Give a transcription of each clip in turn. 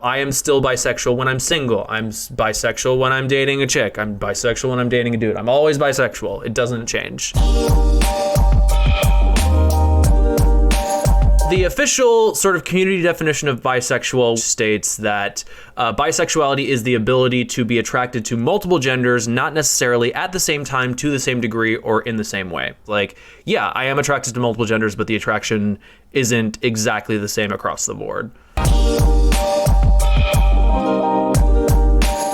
I am still bisexual when I'm single. I'm bisexual when I'm dating a chick. I'm bisexual when I'm dating a dude. I'm always bisexual. It doesn't change. The official sort of community definition of bisexual states that bisexuality is the ability to be attracted to multiple genders, not necessarily at the same time, to the same degree, or in the same way. Like, yeah, I am attracted to multiple genders, but the attraction isn't exactly the same across the board.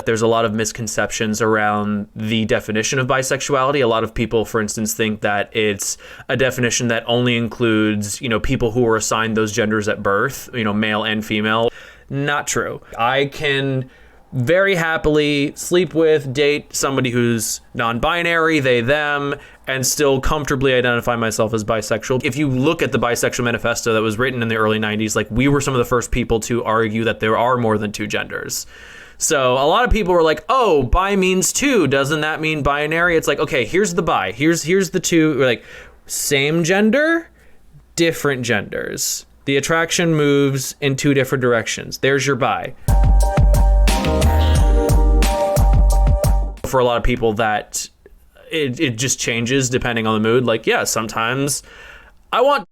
There's a lot of misconceptions around the definition of bisexuality. A lot of people, for instance, think that it's a definition that only includes, people who were assigned those genders at birth, male and female. Not true. I can very happily sleep with, date somebody who's non-binary, they, them, and still comfortably identify myself as bisexual. If you look at the Bisexual Manifesto that was written in the early 90s, like, we were some of the first people to argue that there are more than two genders. So a lot of people were like, oh, bi means two. Doesn't that mean binary? It's like, okay, here's the bi. Here's the two. We're like, same gender, different genders. The attraction moves in two different directions. There's your bi. For a lot of people, that it just changes depending on the mood. Like, yeah, sometimes I want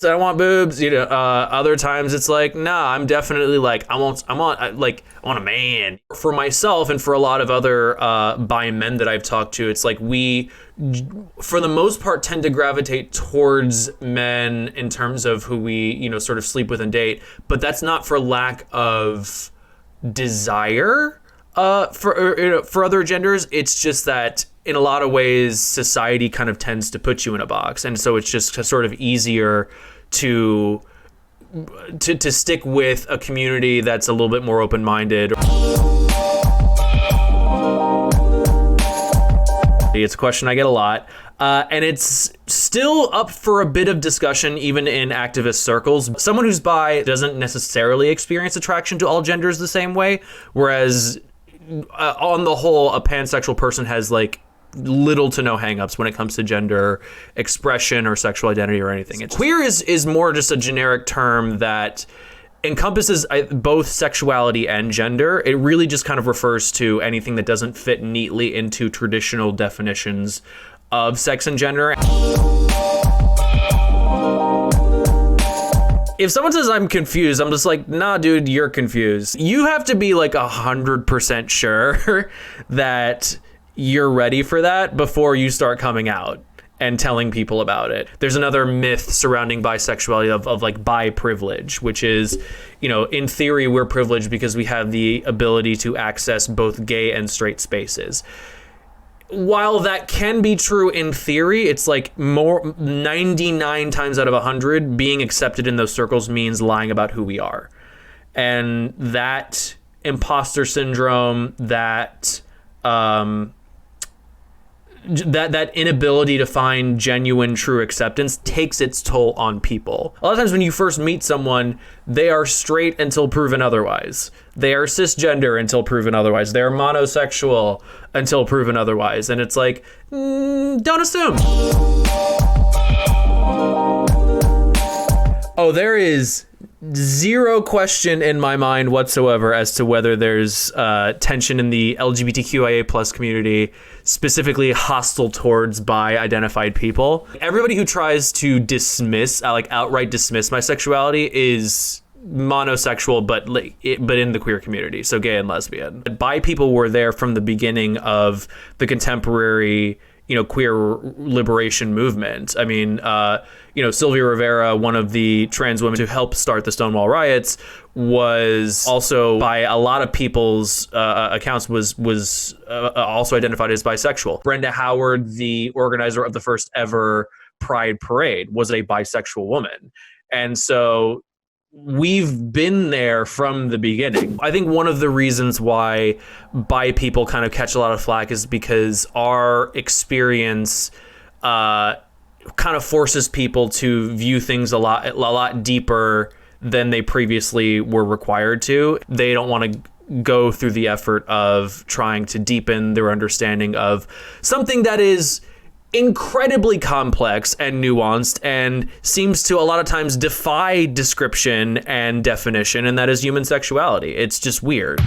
boobs, other times it's like, nah, I'm definitely like, I want a man. For myself and for a lot of other bi men that I've talked to, it's like we, for the most part, tend to gravitate towards men in terms of who we, sort of sleep with and date, but that's not for lack of desire for other genders. It's just that in a lot of ways, society kind of tends to put you in a box. And so it's just sort of easier to stick with a community that's a little bit more open-minded. It's a question I get a lot. And it's still up for a bit of discussion, even in activist circles. Someone who's bi doesn't necessarily experience attraction to all genders the same way, whereas on the whole, a pansexual person has like little to no hangups when it comes to gender expression or sexual identity or anything. Queer is more just a generic term that encompasses both sexuality and gender. It really just kind of refers to anything that doesn't fit neatly into traditional definitions of sex and gender. If someone says I'm confused, I'm just like, nah, dude, you're confused. You have to be like 100% sure that you're ready for that before you start coming out and telling people about it. There's another myth surrounding bisexuality of like bi privilege, which is, in theory, we're privileged because we have the ability to access both gay and straight spaces. While that can be true in theory, it's like 99 times out of 100, being accepted in those circles means lying about who we are. And that imposter syndrome, that inability to find genuine, true acceptance takes its toll on people. A lot of times when you first meet someone, they are straight until proven otherwise. They are cisgender until proven otherwise. They're monosexual until proven otherwise. And it's like, don't assume. Oh, there is zero question in my mind whatsoever as to whether there's tension in the LGBTQIA plus community, specifically hostile towards bi-identified people. Everybody who tries to dismiss, outright dismiss my sexuality is monosexual, but in the queer community, so gay and lesbian. Bi people were there from the beginning of the contemporary queer liberation movement. I mean, Sylvia Rivera, one of the trans women who helped start the Stonewall riots, was also, by a lot of people's accounts, was also identified as bisexual. Brenda Howard, the organizer of the first ever Pride Parade, was a bisexual woman. And so we've been there from the beginning. I think one of the reasons why bi people kind of catch a lot of flack is because our experience kind of forces people to view things a lot deeper than they previously were required to. They don't want to go through the effort of trying to deepen their understanding of something that is incredibly complex and nuanced and seems to a lot of times defy description and definition, and that is human sexuality. It's just weird.